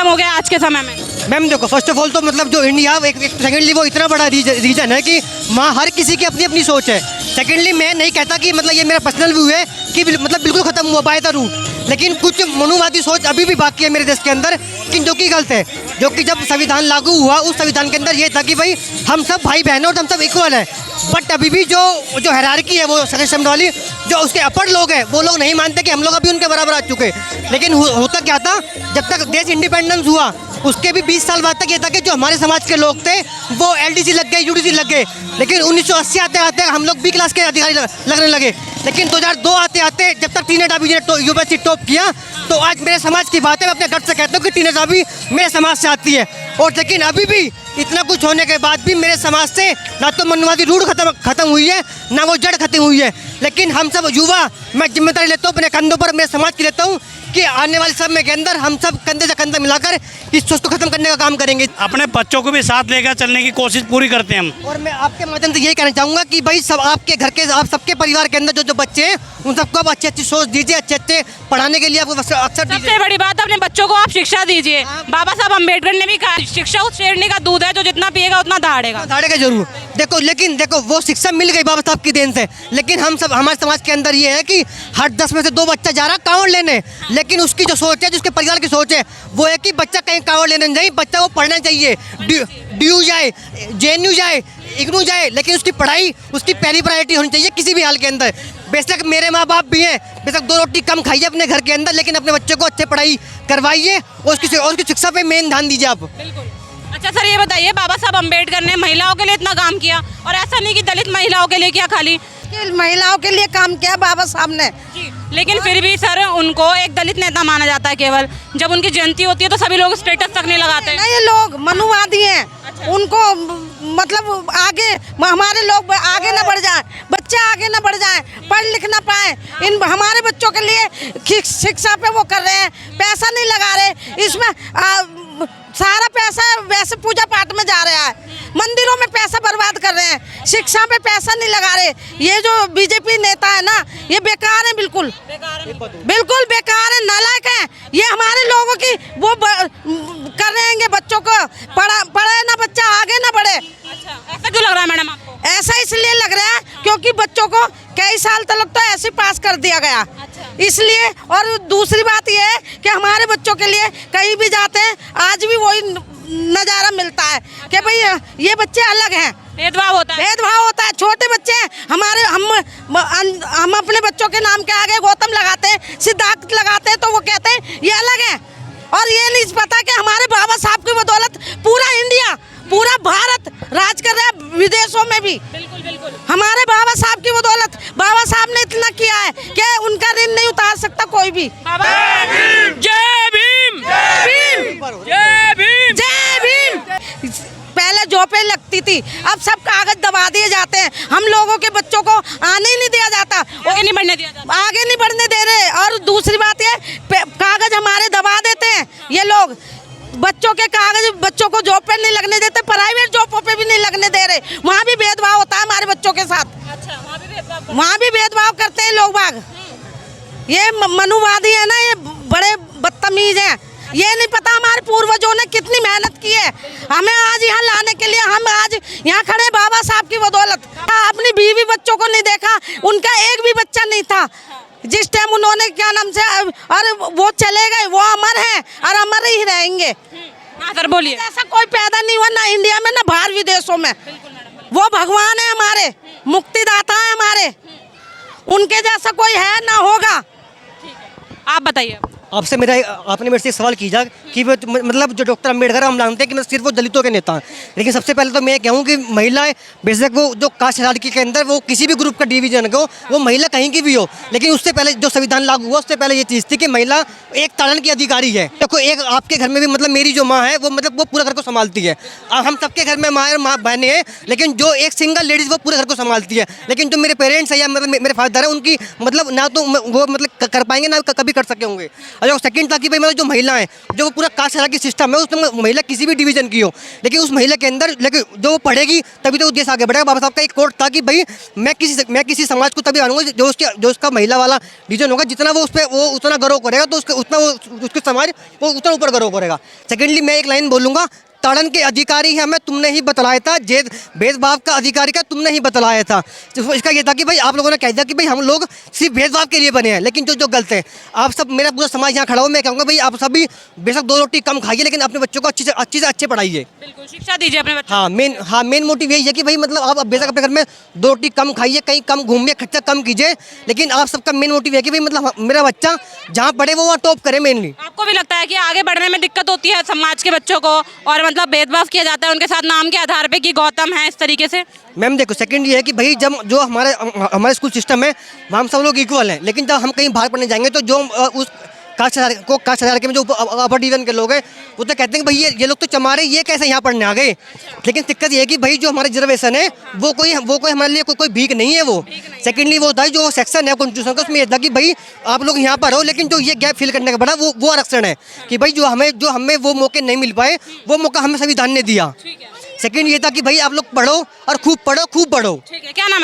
हो गया आज के समय में? मैम देखो, फर्स्ट ऑफ ऑल तो मतलब जो इंडिया एक सेकेंडली वो इतना बड़ा रीजन है कि वहाँ हर किसी की अपनी अपनी सोच है। सेकेंडली मैं नहीं कहता कि मतलब ये मेरा पर्सनल व्यू है कि मतलब बिल्कुल खत्म हुआ बाय द रूट, लेकिन कुछ मनुवादी सोच अभी भी बाकी है मेरे देश के अंदर कि जो कि गलत है। जो कि जब संविधान लागू हुआ उस संविधान के अंदर ये था कि भाई हम सब भाई बहन और हम सब इक्वल है, बट अभी भी जो हायरार्की है वो सिस्टम वाली, जो उसके अपर लोग हैं वो लोग नहीं मानते कि हम लोग अभी उनके बराबर आ चुके। लेकिन होता क्या था, जब तक देश इंडिपेंडेंस हुआ उसके भी 20 साल बाद तक ये था कि जो हमारे समाज के लोग थे वो LDC लग गए, UDC लग गए। लेकिन 1980 आते आते हम लोग B क्लास के अधिकारी लगने लगे। लेकिन 2002 आते आते जब तक टीनेज अभी ने यूपीएससी टॉप किया, तो आज मेरे समाज की बात है, मैं अपने गर्व से कहता हूँ कि टीनेज अभी मेरे समाज से आती है। और लेकिन अभी भी इतना कुछ होने के बाद भी मेरे समाज से ना तो मनुवादी रूढ़ खत्म हुई है, ना वो जड़ खत्म हुई है। लेकिन हम सब युवा, मैं जिम्मेदारी लेता हूँ अपने कंधों पर, मेरे समाज की लेता हूँ कि आने वाले समय के अंदर हम सब कंधे से कंधा मिलाकर इस सोच को खत्म करने का काम करेंगे। अपने बच्चों को भी साथ लेकर चलने की कोशिश पूरी करते हैं हम। और मैं आपके माध्यम से यही कहना चाहूँगा कि भाई सब आपके घर के, आप सबके परिवार के अंदर जो बच्चे हैं उन सबको आप अच्छी सोच दीजिए, अच्छे पढ़ाने के लिए आपको अक्सर सबसे बड़ी बात, अपने बच्चों को आप शिक्षा दीजिए। बाबा साहब अम्बेडकर ने भी कहा, शिक्षा उस शेरनी का दूध है जो जितना पिएगा उतना दहाड़ेगा जरूर। लेकिन देखो वो शिक्षा मिल गई बाबा साहब की देन से, लेकिन हम सब, हमारे समाज के अंदर ये है कि हर 10 में से 2 बच्चा जा रहा कांवड़ लेने, लेकिन उसकी जो सोच है, जिसके परिवार की सोच है वो है कि बच्चा कहीं कांवड़ लेने नहीं, बच्चा वो पढ़ना चाहिए, DU जाए, JNU जाए, IGNOU जाए, लेकिन उसकी पढ़ाई उसकी पहली प्रायोरिटी होनी चाहिए किसी भी हाल के अंदर। बेशक मेरे माँ बाप भी हैं, बेशक 2 रोटी कम खाइए अपने घर के अंदर, लेकिन अपने बच्चों को अच्छे पढ़ाई करवाइए और उसकी शिक्षा पे मेन ध्यान दीजिए आप। अच्छा सर, ये बताइए, बाबा साहब अम्बेडकर ने महिलाओं के लिए इतना काम किया, और ऐसा नहीं कि दलित महिलाओं के लिए किया, खाली महिलाओं के लिए काम किया बाबा साहब ने। लेकिन फिर भी सर उनको एक दलित नेता माना जाता है केवल। जब उनकी जयंती होती है तो सभी लोग स्टेटस तक नहीं लगाते हैं। ये लोग मनुवादी हैं। अच्छा। उनको मतलब आगे हमारे लोग आगे ना बढ़ जाए, बच्चे आगे ना बढ़ जाए, पढ़ लिख ना पाए। इन हमारे बच्चों के लिए शिक्षा पे वो कर रहे हैं, पैसा नहीं लगा रहे। इसमें सारा पैसा वैसे पूजा पाठ में जा रहा है, मंदिरों में पैसा बर्बाद कर रहे हैं, शिक्षा पे पैसा नहीं लगा रहे। ये जो बीजेपी नेता है ना, ये बेकार है, बिल्कुल बेकार है, नालायक है। ये हमारे लोगों की वो कर रहेंगे, बच्चों को पढ़े ना, बच्चा आगे ना बढ़े। अच्छा, ऐसा क्यों लग रहा है मैडम आपको? ऐसा इसलिए लग रहा है क्योंकि बच्चों को कई साल तक तो ऐसे पास कर दिया गया। अच्छा। इसलिए, और दूसरी बात ये है कि हमारे बच्चों के लिए कहीं भी जाते हैं आज भी वही नज़ारा मिलता है कि भाई ये बच्चे अलग हैं, भेदभाव होता है। छोटे बच्चे हमारे, हम अपने बच्चों के नाम के आगे गौतम लगाते हैं, सिद्धार्थ लगाते हैं, तो वो कहते हैं ये अलग है। और ये नहीं पता कि हमारे बाबा साहब की बदौलत पूरा इंडिया, पूरा भारत राज कर रहा है, विदेशों में भी। बिल्कुल। हमारे बाबा साहब की बदौलत, बाबा साहब ने इतना किया है कि उनका ऋण नहीं उतार सकता कोई भी। जय भीम, जय भीम, जय भीम, जय भीम। पहले जॉबें लगती थी, अब सब कागज दबा दिए जाते हैं। हम लोगों के बच्चों को आने ही नहीं दिया जाता, आगे नहीं बढ़ने दे रहे। और दूसरी बात ये, कागज हमारे दबा देते हैं ये लोग। बच्चों के कागज, बच्चों को जॉब पे नहीं लगने देते, प्राइवेट जॉबों पे भी नहीं लगने दे रहे। वहाँ भी भेदभाव होता है हमारे बच्चों के साथ। अच्छा, वहाँ भी भेदभाव करते हैं लोग बाग। ये मनुवादी है ना, ये बड़े बदतमीज हैं। ये नहीं पता हमारे पूर्वजों ने कितनी मेहनत की है हमें आज यहाँ लाने के लिए। हम आज यहाँ खड़े बाबा साहब की बदौलत। अपनी बीवी बच्चों को नहीं देखा, उनका एक भी बच्चा नहीं था जिस टाइम उन्होंने क्या नाम से, और वो चले गए, वो अमर हैं और अमर ही रहेंगे। सर बोलिए। ऐसा कोई पैदा नहीं हुआ ना इंडिया में ना बाहर विदेशों में। वो भगवान है हमारे, मुक्तिदाता है हमारे, उनके जैसा कोई है ना होगा। आप बताइए। आपने मेरे से एक सवाल कीजिए कि वो मतलब जो डॉक्टर अम्बेडकर हम मानते हैं कि मतलब सिर्फ वो दलितों के नेता हैं। लेकिन सबसे पहले तो मैं कहूँ कि महिलाएं बेशक वो जो कास्ट हायरार्की के अंदर वो किसी भी ग्रुप का डिवीजन हो, वो महिला कहीं की भी हो, लेकिन उससे पहले जो संविधान लागू हुआ उससे पहले ये चीज़ थी कि महिला एक ताड़न की अधिकारी है। देखो एक आपके घर में भी मतलब मेरी जो माँ है वो मतलब वो पूरा घर को संभालती है। हम सबके घर में माँ और माँ बहनें हैं, लेकिन जो एक सिंगल लेडीज़ वो पूरे घर को संभालती है। लेकिन जो मेरे पेरेंट्स हैं या मतलब मेरे फादर हैं उनकी मतलब ना तो वो मतलब कर पाएंगे ना कभी कर सके होंगे। और जो सेकंड था कि भाई मतलब जो महिला है जो वो पूरा कास्ट हायरार्की सिस्टम है उसमें महिला किसी भी डिवीजन की हो, लेकिन उस महिला के अंदर लेकिन जो वो पढ़ेगी तभी तो देश आगे बढ़ेगा। बाबा साहब का एक कोट था कि भाई मैं किसी समाज को तभी आऊँगा जो उसका महिला वाला डिवीजन होगा, जितना वो उस पर वो उतना गर्व करेगा तो उतना वो उसके समाज वो उतना ऊपर गर्व करेगा। सेकेंडली मैं एक लाइन बोलूँगा, ताड़न के अधिकारी हमें तुमने ही बतलाया था, भेदभाव का अधिकारी का तुमने ही बतलाया था। तो इसका ये था कि भाई आप लोगों ने कह दिया कि भाई हम लोग सिर्फ भेदभाव के लिए बने हैं, लेकिन जो गलत है आप सब, मेरा पूरा समाज यहाँ खड़ा हो, मैं कहूँगा भाई आप सभी बेशक 2 रोटी कम खाइए लेकिन अपने बच्चों को अच्छी से अच्छे पढ़ाइए। बिल्कुल शिक्षा दीजिए अपने बच्चों हाँ मेन मोटिव यही है कि भाई मतलब आप बेशक अपने घर में 2 रोटी कम खाइए, कहीं कम घूमिए, खर्चा कम कीजिए, लेकिन आप सबका मेन मोटिव है कि भाई मतलब मेरा बच्चा जहाँ पढ़े वो वहाँ टॉप करे। मेनली आपको भी लगता है कि आगे बढ़ने में दिक्कत होती है समाज के बच्चों को और मतलब भेदभाव किया जाता है उनके साथ नाम के आधार पे कि गौतम है इस तरीके से? मैम देखो सेकंड ये है कि भाई जब जो हमारे स्कूल सिस्टम है वहाँ हम सब लोग इक्वल हैं, लेकिन जब हम कहीं बाहर पढ़ने जाएंगे तो जो उस कास्ट हायरार्की में जो अपर डिवीजन के लोग हैं वो तो कहते हैं कि भाई ये लोग तो चमारे, ये कैसे यहाँ पढ़ने आ गए। लेकिन दिक्कत ये है कि भाई जो हमारा रिजर्वेशन है वो कोई हमारे लिए कोई भीख नहीं है। वो सेकेंडली वो होता है जो सेक्शन है कॉन्स्टिट्यूशन का, उसमें ये था कि भाई आप लोग यहाँ पर हो, लेकिन जो ये गैप फिल करने का बड़ा वो आरक्षण है कि भाई जो हमें वो मौके नहीं मिल पाए वो मौका हमें संविधान ने दिया। सेकंड ये था कि भाई आप लोग पढ़ो और खूब पढ़ो। ठीक है, क्या नाम है?